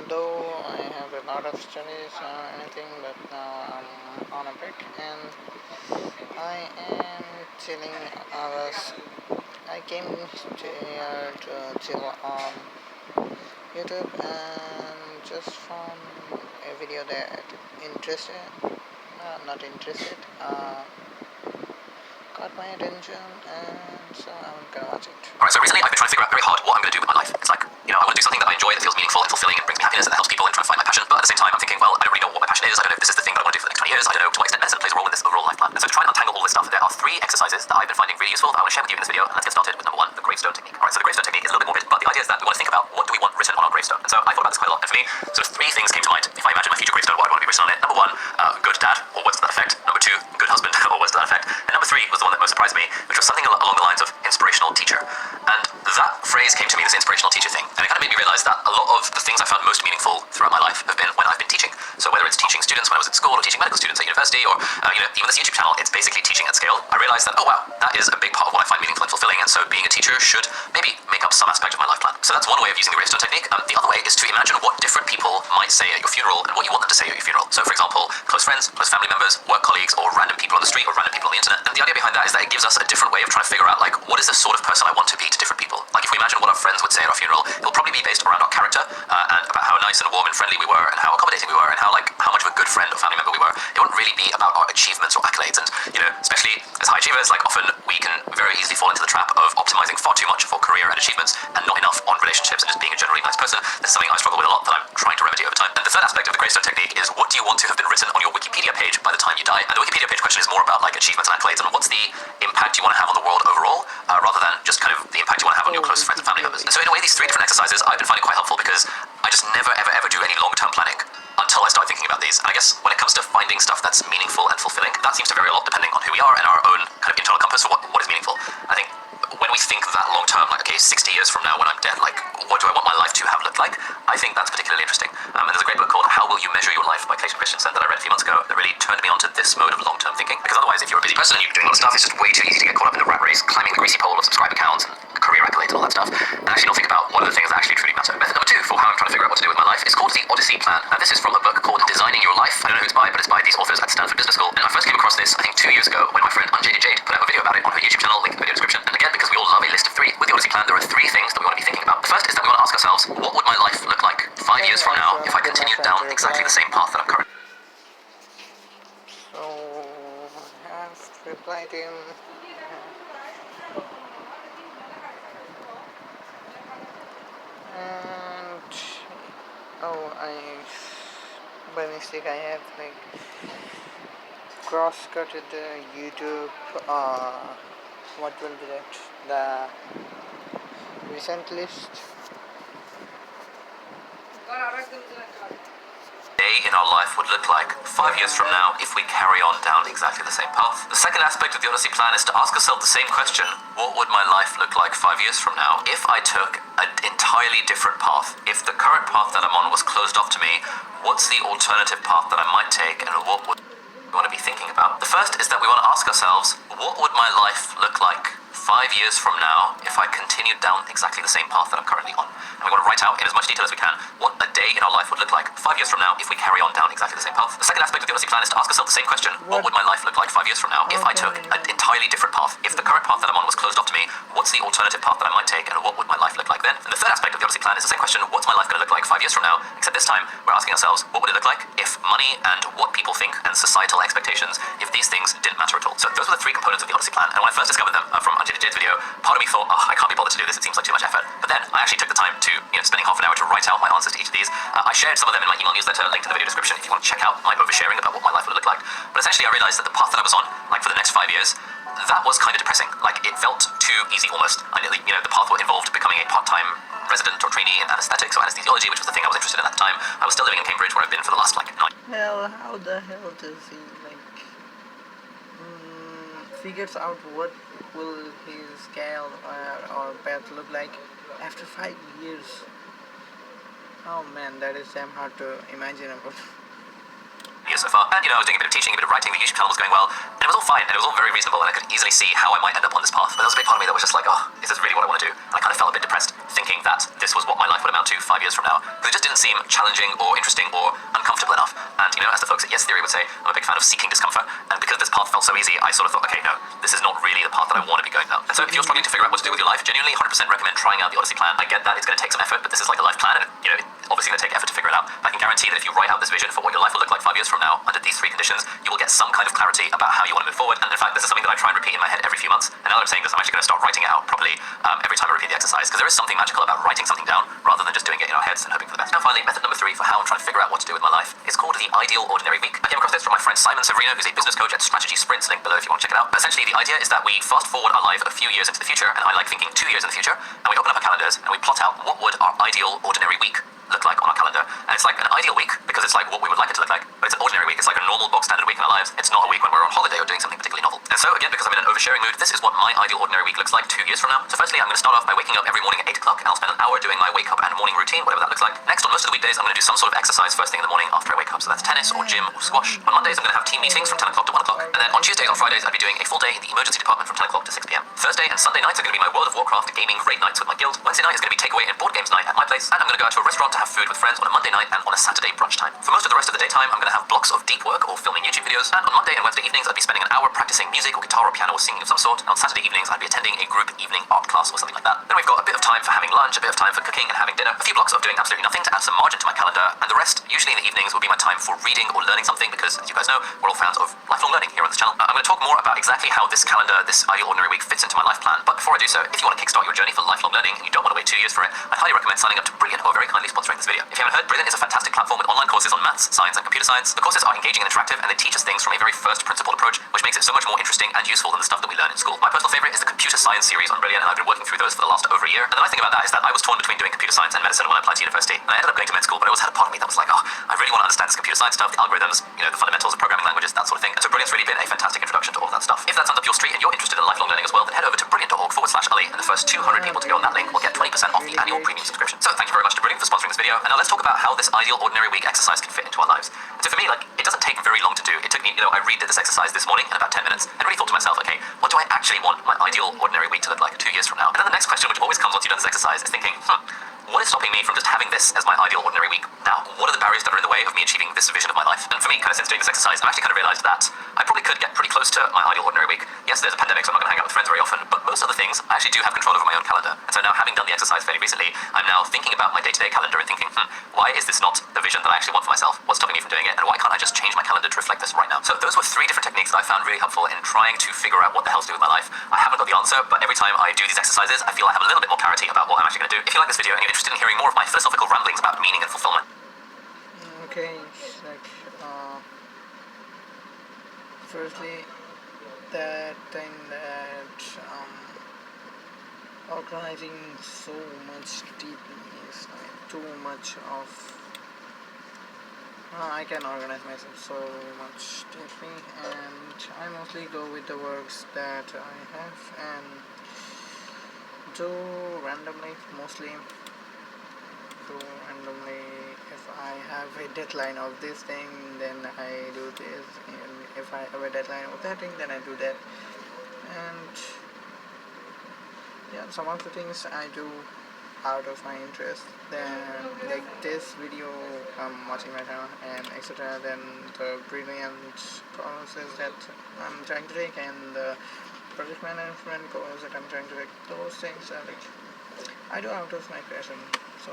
though I have a lot of studies or anything, but now I'm on a break and I am chilling hours. I came here to chill on YouTube and just found a video that interested, not interested, caught my attention, and so I'm gonna watch it. Alright, so recently I've been trying to figure out very hard what I'm going to do with my life. It's like, I want to do something that I enjoy, that feels meaningful and fulfilling and brings me happiness and that helps people and trying to find my passion. But at the same time, I'm thinking, well, I don't really know what my passion is. I don't know if this is the thing that I want to do for the next 20 years. I don't know to what extent medicine plays a role in this overall life plan. And so to try and untangle all this stuff, there are 3 exercises that I've been finding really useful that I want to share with you in this video. And let's get started with number 1, the gravestone technique. Alright, so the gravestone technique is a little bit morbid, but the idea is that we want to think about what do we want written on our gravestone. And so I thought about this quite a lot. And for me, sort of 3 things came to mind. If I imagine my future gravestone, what I'd want to be written on it. Number 1, good dad, or words to that effect. Number 2, good husband, or words to that effect. And number 3 was the one that most surprised me, which was something along the lines of inspirational teacher. And that phrase came to me, this inspirational teacher thing, and it kind of made me realize that a lot of the things I found most meaningful throughout my life have been when I've been teaching. So whether it's teaching students when I was at school, or teaching medical students at university, or even this YouTube channel, it's basically teaching at scale. I realized that, oh wow, that is a big part of what I find meaningful and fulfilling, and so being a teacher should maybe make up some aspect of my life plan. So that's one way of using the gravestone technique. The other way is to imagine what different people might say at your funeral and what you want them to say at your funeral. So for example, close friends, close family members, work colleagues, or random people on the street, or random people on the internet. And the idea behind that is that it gives us a different way of trying to figure out, like, what is the sort of person I want to be to different people. Like if we imagine what our friends would say at our funeral, it'll probably be based around our character, and about how nice and warm and friendly we were, and how accommodating we were, and how much of a good friend or family member we were. It wouldn't really be about our achievements or accolades. And especially as high achievers, like often we can very easily fall into the trap of optimizing far too much for career and achievements and not enough on relationships and just being a generally nice person. This is something I struggle with a lot that I'm trying to remedy over time. And the third aspect of the gravestone technique is, what do you want to have been written on your Wikipedia page by the time you die? And the Wikipedia page question is more about like achievements and accolades and what's the impact you want to have on the world overall, rather than just kind of the impact you want to have on your close friends and family members. And so in a way, these 3 different exercises I've been finding quite helpful because I just never ever do any long-term planning until I start thinking about these. And I guess when it comes to finding stuff that's meaningful and fulfilling, that seems to vary a lot depending on who we are and our own kind of internal compass for what is meaningful. I think when we think that long term, like, okay, 60 years from now when I'm dead, like, what do I want my life to have looked like? I think that's particularly interesting. And there's a great book called How Will You Measure Your Life by Clayton Christensen that I read a few months ago that really turned me onto this mode of long-term thinking. Because otherwise, if you're a busy person and you're doing a lot of stuff, it's just way too easy to get caught up in the rat race, climbing the greasy pole of subscribe accounts and career accolades and all that stuff, and actually not think about what are the things that actually truly matter. Method number 2 for how I'm trying to figure out what to do with my life is called the Odyssey Plan. And this is from a book called Designing Your Life. I don't know who it's by, but it's by these authors at Stanford Business School. And I first came across this, I think 2 years ago, when my friend Unjaded Jade put out a video about it on her YouTube channel, link in the video description. And again, because we all love a list of 3, with the Odyssey Plan, there are 3 things that we want to be thinking about. The first is that we want to ask ourselves, what would my life look like 5 years from now if I continued down exactly the same path that I'm currently? So I have replied him. And by mistake I have cross-cutted the YouTube. What will be that? The recent list. Day in our life would look like 5 years from now if we carry on down exactly the same path. The second aspect of the Odyssey Plan is to ask ourselves the same question: what would my life look like 5 years from now if I took an entirely different path? If the current path that I'm on was closed off to me, what's the alternative path that I might take, and what would we want to be thinking about? The first is that we want to ask ourselves, what would my life look like 5 years from now if I continued down exactly the same path that I'm currently on? And we want to write out in as much detail as we can what a day in our life would look like 5 years from now if we carry on down exactly the same path. The second aspect of the Odyssey Plan is to ask ourselves the same question: what would my life look like 5 years from now if I took an entirely different path? If the current path that I'm on was closed off to me, what's the alternative path that I might take, and what would my life look like then? And the third aspect of the Odyssey Plan is the same question: what's my life going to look like 5 years from now? Except this time, we're asking ourselves, what would it look like if money and what people think and societal expectations, if these things didn't matter at all? So those were the 3 components of the Odyssey Plan. And when I first discovered them from Unjaded Jade's video, part of me thought, oh, I can't be bothered to do this, it seems like too much effort. But then I actually took the time to, spending half an hour to write out my answers to each of these. I shared some of them in my email newsletter, linked in the video description if you want to check out my oversharing about what my life would look like. But essentially I realized that the path that I was on, like for the next 5 years, that was kind of depressing. Like it felt too easy almost. I nearly, the path involved becoming a part-time resident or trainee in anesthetics or anesthesiology, which was the thing I was interested in at the time. I was still living in Cambridge, where I've been for the last 9. Well, how the hell does he figures out what will his scale or path look like after 5 years? Oh man, that is damn hard to imagine about. So far, and I was doing a bit of teaching, a bit of writing, the YouTube channel was going well, and it was all fine, and it was all very reasonable, and I could easily see how I might end up on this path. But there was a big part of me that was just like, oh, is this really what I want to do? And I kind of felt a bit depressed, thinking that this was what my life would amount to 5 years from now. Because it just didn't seem challenging or interesting or uncomfortable enough. And, you know, as the folks at Yes Theory would say, I'm a big fan of seeking discomfort. And because this path felt so easy, I sort of thought, okay, no, this is not really the path that I want to be going down. And so if you're struggling to figure out what to do with your life, genuinely 100% recommend trying out the Odyssey plan. I get that it's going to take some effort, but this is like a life plan, and, you know, obviously going to take effort to figure it out. I can guarantee that if you write out this vision for what your life will look like 5 years from now, under these 3 conditions, you will get some kind of clarity about how you want to move forward. And in fact, this is something that I try and repeat in my head every few months. And now that I'm saying this, I'm actually going to start writing it out properly every time I repeat the exercise, because there is something magical about writing something down rather than just doing it in our heads and hoping for the best. Now finally, method number 3 for how I'm trying to figure out what to do with my life is called the Ideal Ordinary Week. I came across this from my friend Simon Severino, who's a business coach at Strategy Sprints, link below if you want to check it out. But essentially, the idea is that we fast forward our life a few years into the future, and I like thinking 2 years in the future, and we open up our calendars and we plot out what would our ideal ordinary week look like on our calendar. And it's like an ideal week because it's like what we would like it to look like, but it's an ordinary week. It's like a normal box standard week in our lives. It's not a week when we're on holiday or doing something particularly novel. And so again, because I'm in an oversharing mood, this is what my ideal ordinary week looks like 2 years from now. So firstly, I'm going to start off by waking up every morning at 8 o'clock, and I'll spend an hour doing my wake up and morning routine, whatever that looks like. Next, on most of the weekdays, I'm going to do some sort of exercise first thing in the morning after I wake up. So that's tennis or gym or squash. On Mondays, I'm going to have team meetings from 10 o'clock to 1 o'clock. And then on Tuesdays and Fridays, I'll be doing a full day in the emergency department from 10 o'clock to 6 p.m. Thursday and Sunday nights are going to be my World of Warcraft gaming raid nights with my guild. Wednesday night is going to be takeaway and board games night at my place. And I'm going to go out to a restaurant to have food with friends on a Monday night and on a Saturday brunch time. For most of the rest of the daytime, I'm going to have blocks of deep work or filming YouTube videos. And on Monday and Wednesday evenings, I'll be spending an hour practicing music or guitar or piano or singing of some sort. And on Saturday evenings, I'll be attending a group evening art class or something like that. Then we've got a bit of time for having lunch, a bit of time for cooking and having dinner, a few blocks of doing absolutely nothing to add some margin to my calendar, and the rest, usually in the evenings, will be my time for reading or learning something because, as you guys know, we're all fans of lifelong learning here on this channel. I'm going to talk more about exactly how this calendar, this ideal ordinary week, fits into my life plan. But before I do so, if you want to kickstart your journey for lifelong learning and you don't want to wait 2 years for it, I highly recommend signing up to Brilliant, who are very kindly sponsoring this video. If you haven't heard, Brilliant is a fantastic platform with online courses on maths, science, and computer science. The courses are engaging and interactive, and they teach us things from a very first principled approach, which makes it so much more interesting and useful than the stuff that we learn in school. My personal favorite is the computer science series on Brilliant, and I've been working through those for the last over a year. And the nice thing about that is that I was torn between doing computer science and medicine when I applied to university. And I ended up going to med school, but I always had a part of me that was like, oh, I really want to understand this computer science stuff, the algorithms, you know, the fundamentals of programming languages, that sort of thing. And so Brilliant's really been a fantastic introduction to all of that stuff. If that sounds up your street and you're interested in lifelong learning as well, then head over to brilliant.org/Ali, and the first 200 people to go on that link will get 20% off the annual premium subscription. So thank you very much to Brilliant for sponsoring this video. And now let's talk about how this ideal ordinary week exercise can fit into our lives. And so for me, like, it doesn't take very long to do. It took me, you know, I redid this exercise this morning in about 10 minutes and really thought to myself, okay, what do I actually want my ideal ordinary week to look like 2 years from now? And then the next question, which always comes once you've done this exercise, is thinking, what is stopping me from just having this as my ideal ordinary week now? What are the barriers that are in the way of me achieving this vision of my life? And for me, kind of since doing this exercise, I've actually kind of realized that I probably could get pretty close to my ideal ordinary week. Yes, there's a pandemic, so I'm not going to hang out with friends very often, but most other things, I actually do have control over my own calendar. And so now, having done the exercise fairly recently, I'm now thinking about my day-to-day calendar and thinking, why is this not the vision that I actually want for myself? What's stopping me from doing it? And why can't I just change my calendar to reflect this right now? So those were 3 different techniques that I found really helpful in trying to figure out what the hell to do with my life. I haven't got the answer, but every time I do these exercises, I feel I have a little bit more clarity about what I'm actually going to do. If you like this video and you're interested in hearing more of my philosophical ramblings about meaning and fulfillment. Okay, it's like, firstly, that thing that organizing so much deeply is like too much of. I can organize myself so much deeply, and I mostly go with the works that I have and do randomly, mostly. Randomly, if I have a deadline of this thing, then I do this, and if I have a deadline of that thing, then I do that. And yeah, some of the things I do out of my interest, then like this video I'm watching right now and etc. Then the brilliant courses that I'm trying to take and the project management course that I'm trying to take, those things are like I do out of my passion. So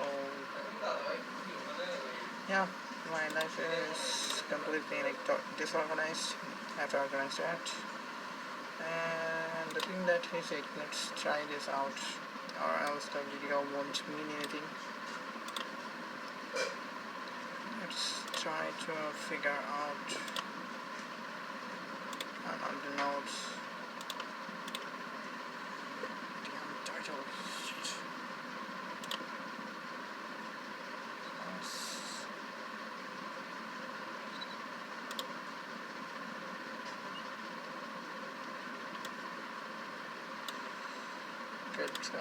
yeah, my life is completely like disorganized. I have to organize that. And the thing that he said, let's try this out, or else the video won't mean anything. Let's try to figure out on the notes. Damn title. Good to go.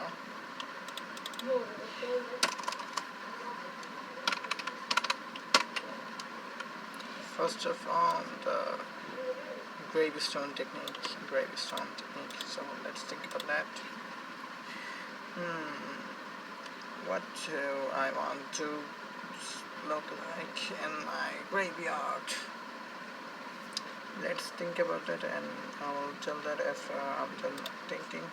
First of all, the gravestone technique. So let's think about that. What do I want to look like in my graveyard? Let's think about it, and I'll tell that after I'm done thinking.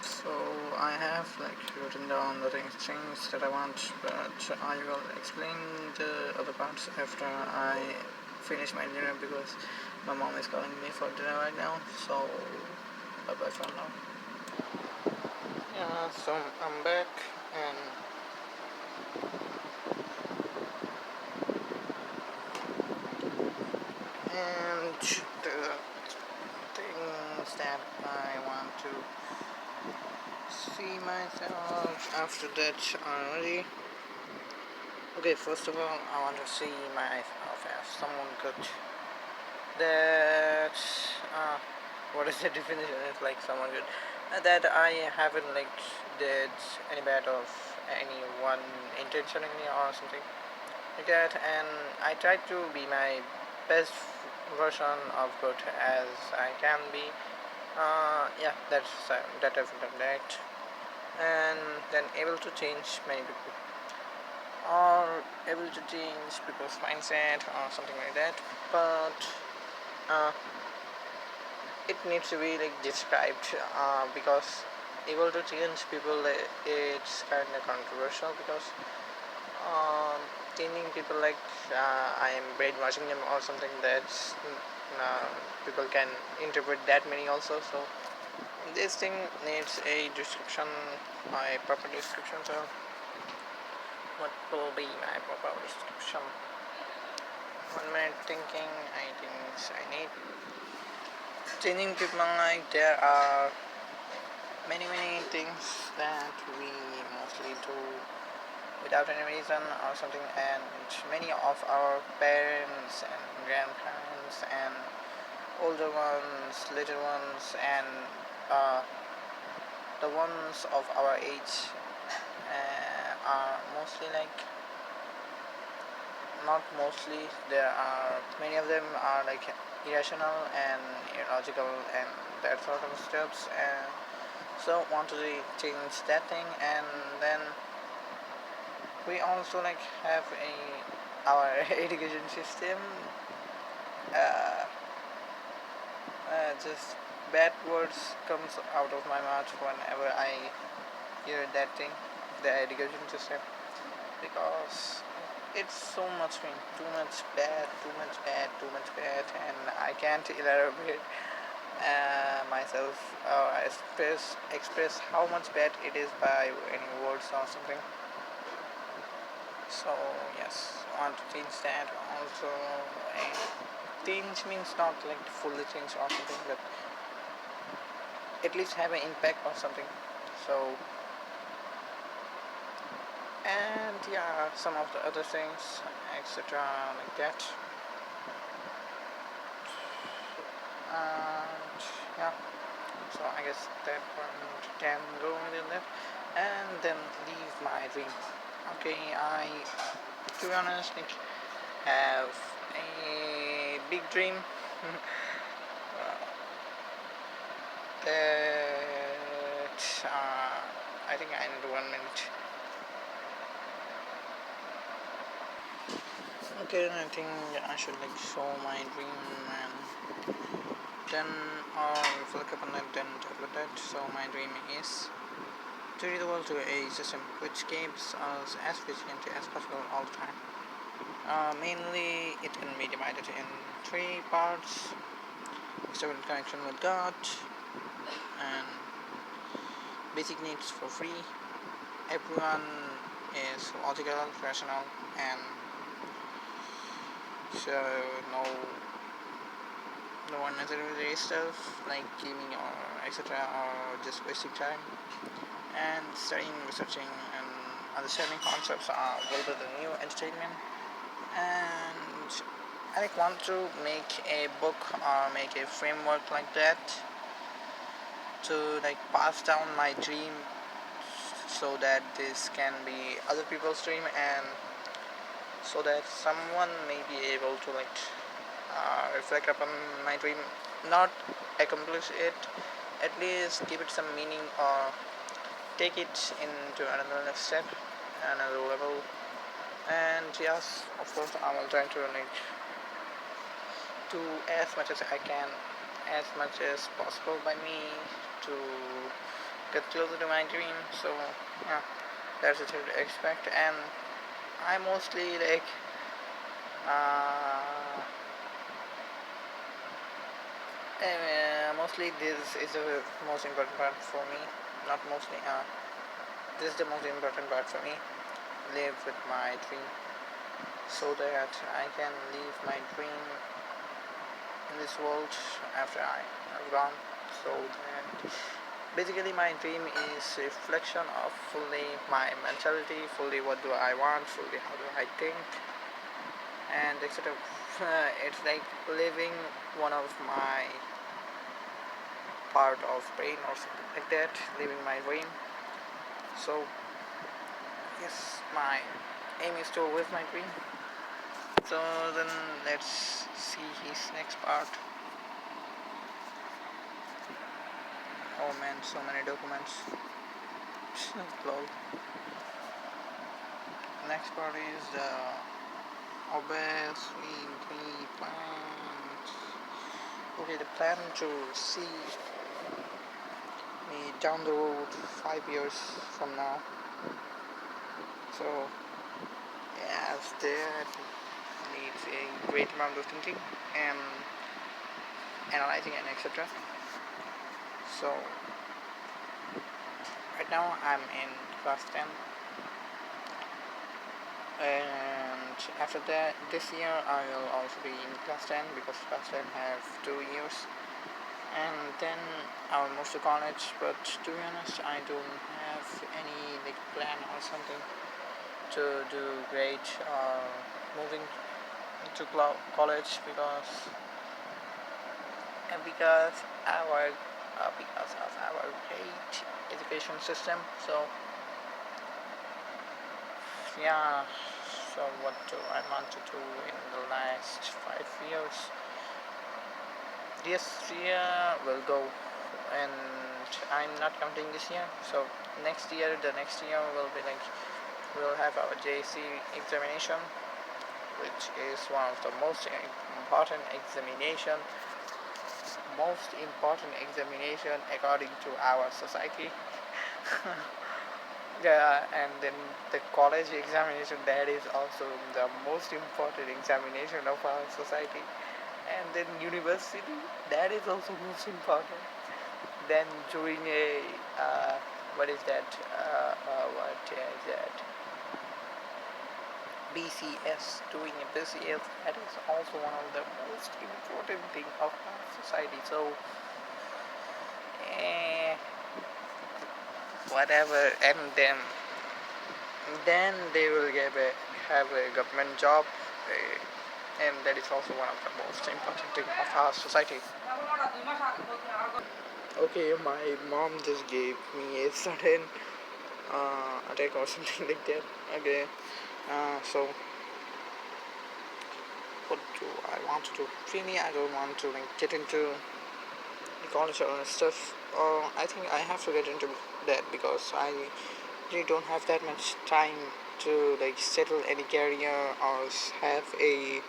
So I have like written down the things that I want, but I will explain the other parts after I finish my dinner, because my mom is calling me for dinner right now. So bye bye for now. Yeah, so I'm back, and the things that I want to see myself after that already. Okay, first of all, I want to see myself as someone good. That what is the definition? It's like someone good. That I haven't like did any bad of anyone intentionally or something like that, and I try to be my best version of good as I can be. Yeah, that I've done that, and then able to change many people, or able to change people's mindset or something like that. But uh, it needs to be like described, because able to change people, it's kind of controversial, because um, changing people like I am brainwashing them or something, that's people can interpret that many also. So this thing needs a description, my proper description. So what will be my proper description? 1 minute thinking. I think I need changing people. Like there are many things that we mostly do without any reason or something, and many of our parents and grandparents and older ones, little ones, and uh, the ones of our age are mostly like, not mostly, there are many of them are like irrational and illogical and that sort of steps, and so want to change that thing. And then we also like have our education system, uh, just bad words comes out of my mouth whenever I hear that thing, the education system, because it's so much mean, too much bad, and I can't elaborate myself or express how much bad it is by any words or something. So yes, I want to change that also. And change means not like fully change or something, but at least have an impact or something. So, and yeah, some of the other things, etc., like that. And yeah, so I guess that one can go within that, and then leave my dream. Okay, I, to be honest, like, have a big dream. That I think I need 1 minute. Okay, I think I should like show my dream, and then I'll look upon it, then talk about that. So my dream is to lead the world to a system which keeps us as efficient as possible all the time. Mainly, it can be divided in 3 parts: external connection with God, and basic needs for free. Everyone is logical, rational, and so no unnecessary stuff like gaming or etc., or just wasting time. And studying, researching, and understanding concepts are a little bit of new entertainment. And I like want to make a book or make a framework like that to like pass down my dream, so that this can be other people's dream, and so that someone may be able to like reflect upon my dream, not accomplish it, at least give it some meaning or take it into another step, another level. And yes, of course, I will try to do as much as I can, as much as possible by me to get closer to my dream. So yeah, that's what to expect. And I mostly uh, mostly this is the most important part for me. Not mostly. This is the most important part for me. Live with my dream, so that I can live my dream in this world after I have gone. So that basically my dream is reflection of fully my mentality, fully what do I want, fully how do I think, and etc. It's like living one of my part of brain or something like that, living my dream. So yes, my aim is to live my dream. So then let's see his next part. Oh man, so many documents. Lol. Next part is the obviously plans. Okay, the plan to see me down the road 5 years from now. So yes, that needs a great amount of thinking and analyzing and etc. So right now I'm in class 10, and after that this year I will also be in class 10 because class 10 have 2 years, and then I will move to college. But to be honest, I don't have any plan or something to do great moving to college because our because of our great education system. So yeah, so what do I want to do in the last 5 years? This year will go, and I'm not counting this year. So the next year will be we'll have our JC examination, which is one of the most important examination according to our society. Yeah, and then the college examination, that is also the most important examination of our society. And then university, that is also most important. Then doing a what is that? BCS, doing a BCS, that is also one of the most important thing of our society. So whatever, and then they will have a government job, and that is also one of the most important thing of our society. Okay, my mom just gave me a sudden attack or something like that. Okay, so what do I want to do? Really, I don't want to get into the college or stuff. I think I have to get into that because I really don't have that much time to settle any career or have a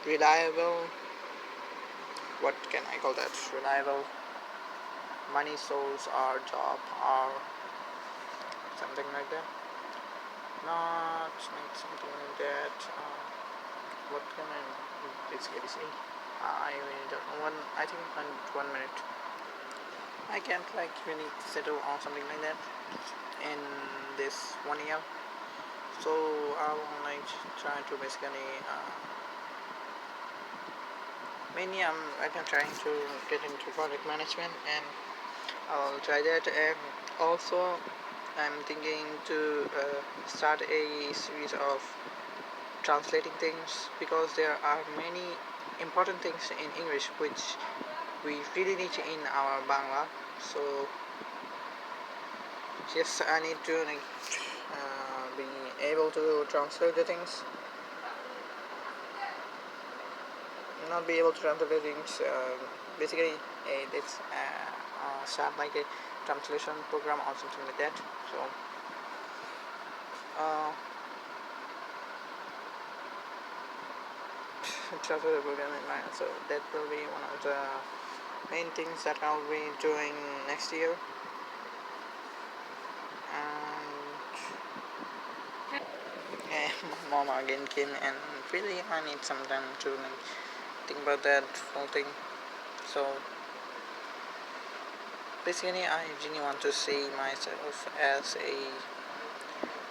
reliable, what can I call that, reliable money source or job or something like that. Not something like that. What can I basically say? I really don't know. I think 1 minute. I can't really settle on something like that in this 1 year. So I will try to basically mainly I'm trying to get into project management, and I'll try that. And also I'm thinking to start a series of translating things, because there are many important things in English which we really need in our Bangla. So yes, I need to be able to translate the things. not be able to translate things. Basically, it's start like a translation program or something like that. So translate program in mind. So that will be one of the main things that I'll be doing next year. And mom again came, and really I need some time to like think about that whole thing. So basically I really want to see myself as a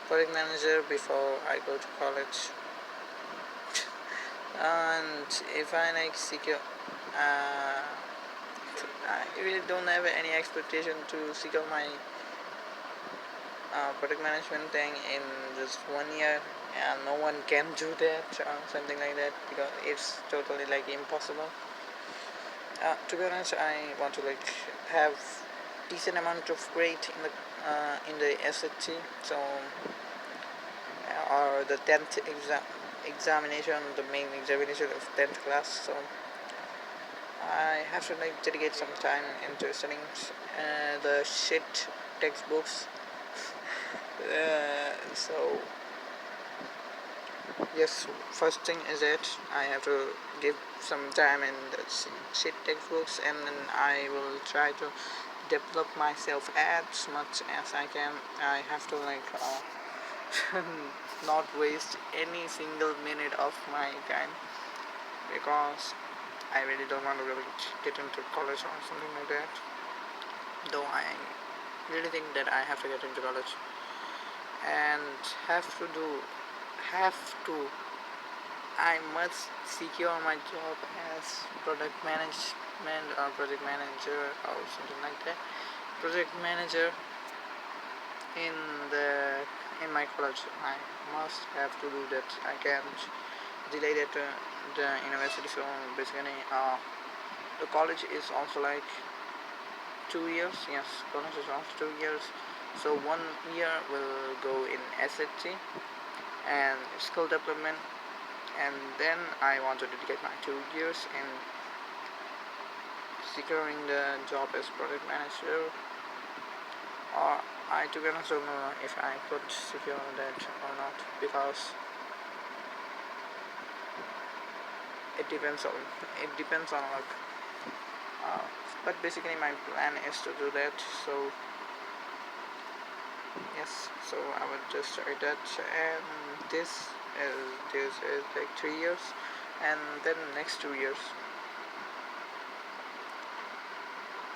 project manager before I go to college. And if I like secure I really don't have any expectation to secure my product management thing in just 1 year, and no one can do that or something like that, because it's totally like impossible. To be honest, I want to like have decent amount of grade in the SAT, so or the 10th examination, the main examination of 10th class. So I have to like dedicate some time into studying the shit textbooks. So yes, first thing is that I have to give some time in the shit textbooks, and then I will try to develop myself as much as I can. I have to like not waste any single minute of my time, because I really don't want to really get into college or something like that. Though I really think that I have to get into college and have to I must secure my job as product management or project manager or something like that. Project manager in the in my college. I must have to do that. I can't delay that to the university. So basically, the college is also like 2 years. Yes, college is also 2 years. So 1 year will go in SAT and skill development, and then I want to dedicate my 2 years in securing the job as product manager. Or I, to be honest, don't know if I could secure that or not, because it depends on like. But basically, my plan is to do that. So yes, so I will just try that, and this is like 3 years, and then next 2 years,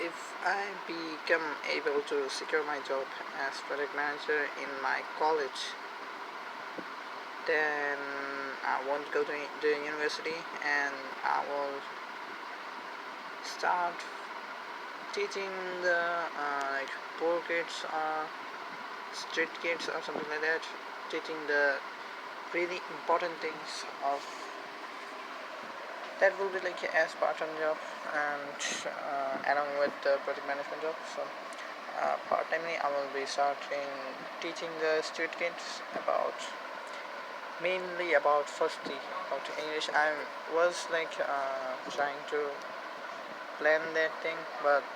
if I become able to secure my job as project manager in my college, then I won't go to the university, and I will start teaching the like poor kids or street kids or something like that, teaching the really important things of that will be like as part-time job, and along with the project management job. So part-timely I will be starting teaching the street kids mainly about firstly about English. I was like trying to plan that thing, but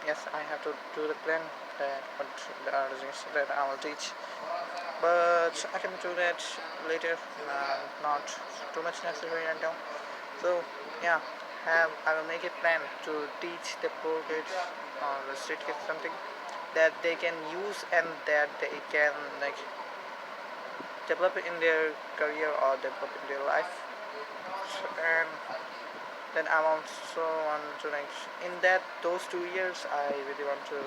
yes, I have to do the plan that what the other things that I will teach, but I can do that later, not too much necessary right now. So yeah, I will make a plan to teach the poor kids or the street kids something that they can use, and that they can like develop in their career or develop in their life. And then I also want to like in that those 2 years I really want to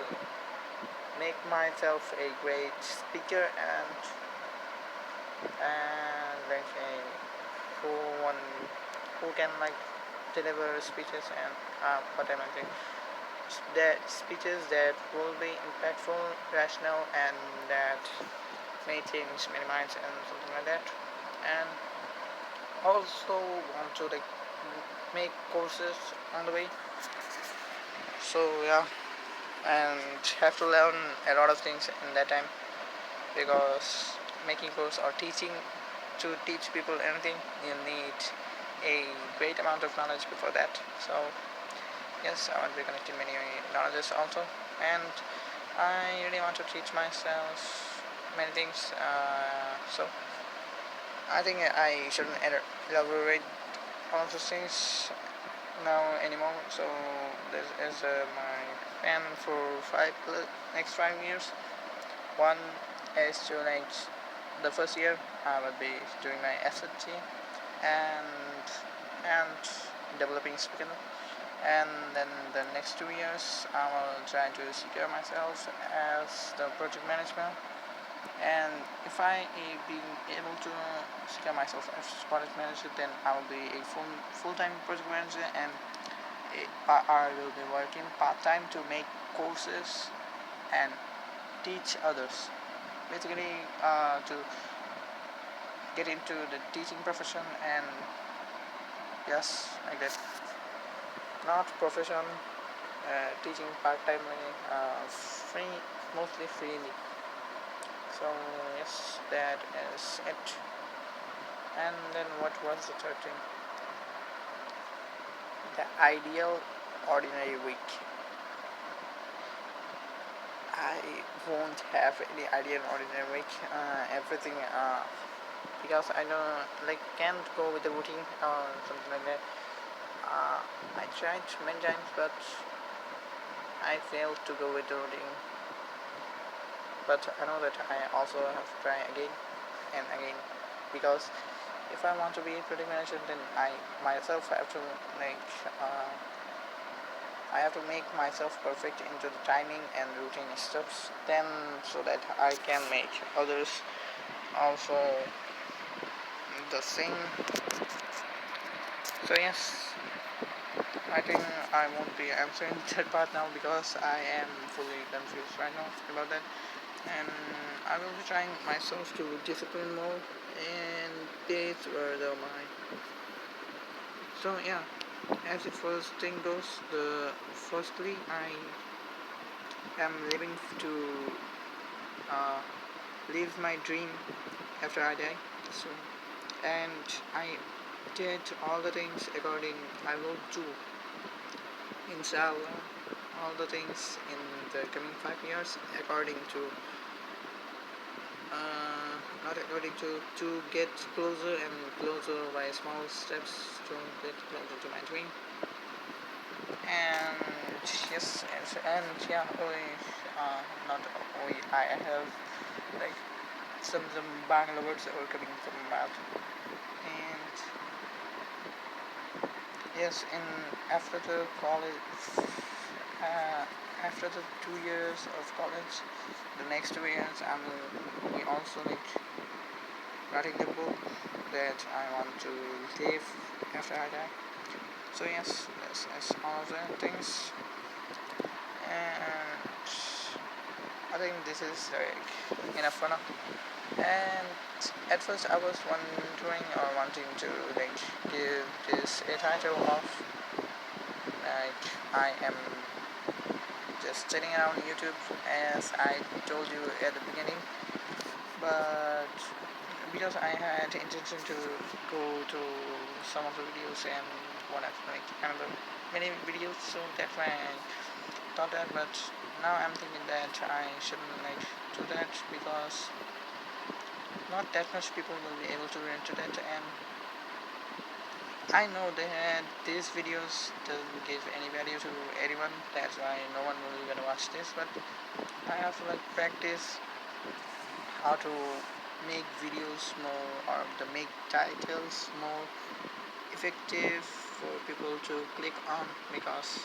make myself a great speaker, and like a who one who can like deliver speeches, and what am I saying? That speeches that will be impactful, rational, and that may change many minds and something like that. And also want to like make courses on the way. So yeah, and have to learn a lot of things in that time, because making course or teaching to teach people anything, you need a great amount of knowledge before that. So yes, I want to be connecting many knowledges also, and I really want to teach myself many things. So I think I shouldn't elaborate all of those things now anymore. So this is my plan for next 5 years. One is to like the first year I will be doing my SAT and developing speaking, and then the next 2 years I will try to secure myself as the project management. And if I being able to secure myself as project manager, then I will be a full-time project manager, and I will be working part-time to make courses and teach others. Basically, to get into the teaching profession, and yes, like that. Not profession, teaching part-timely, free, mostly freely. So yes, that is it. And then what was the third thing? The ideal ordinary week. I won't have any ideal ordinary week. Everything, because I don't like can't go with the routine or something like that. I tried many times, but I failed to go with the routine. But I know that I also have to try again and again, because if I want to be a project manager, then I myself have to like I have to make myself perfect into the timing and routine steps, then so that I can make others also the same. So yes, I think I won't be answering that part now because I am fully confused right now about that, and I will be trying myself to discipline more, and this were the my. So yeah, as the first thing goes, the firstly I am living to uh, live my dream after I die. So, and I did all the things according I will do, inshallah, all the things in the coming 5 years according to not according to get closer and closer by small steps to get closer to my dream. And yes, and yeah, not only I have like some Bangla words that were coming from my mouth. And yes, in after the college, uh, after the 2 years of college, the next 2 years I will be also like writing the book that I want to live after I die. So yes, that's all of the things, and I think this is like enough for now. And at first I was wondering or wanting to like give this a title of like I am just sitting around YouTube, as I told you at the beginning, but because I had intention to go to some of the videos and wanted to make another many videos, so that's why I thought that. But now I'm thinking that I shouldn't like do that, because not that much people will be able to relate to that, and I know that these videos doesn't give any value to anyone. That's why no one will even watch this. But I have to like practice how to make videos more, or to make titles more effective for people to click on, because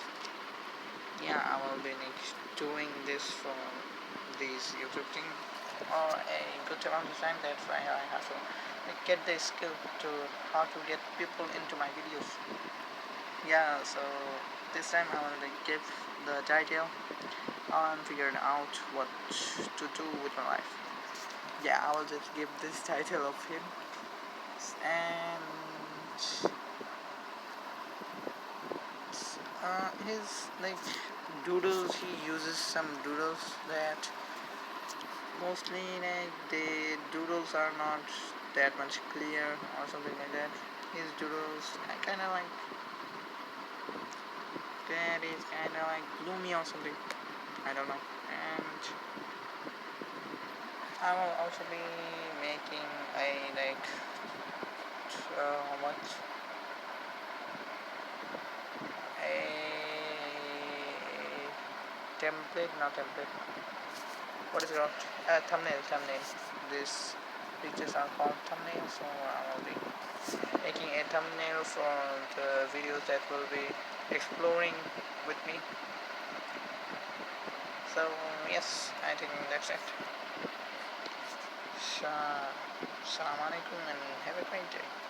yeah, I will be like doing this for these YouTube thing or a good amount of time. That's why I have to like, get the skill to how to get people into my videos. Yeah, so this time I will like give the title on figuring out what to do with my life. Yeah, I will just give this title of him, and his like doodles. He uses some doodles that mostly like the doodles are not that much clear or something like that. his doodles. I kind of like that. Is kind of like gloomy or something. I don't know. And I will also be making a like what a template, not template. What is it called? Thumbnail. This pictures are called thumbnails, so I will be making a thumbnail for the videos that will be exploring with me. So yes, I think that's it. Assalamualaikum and have a great day.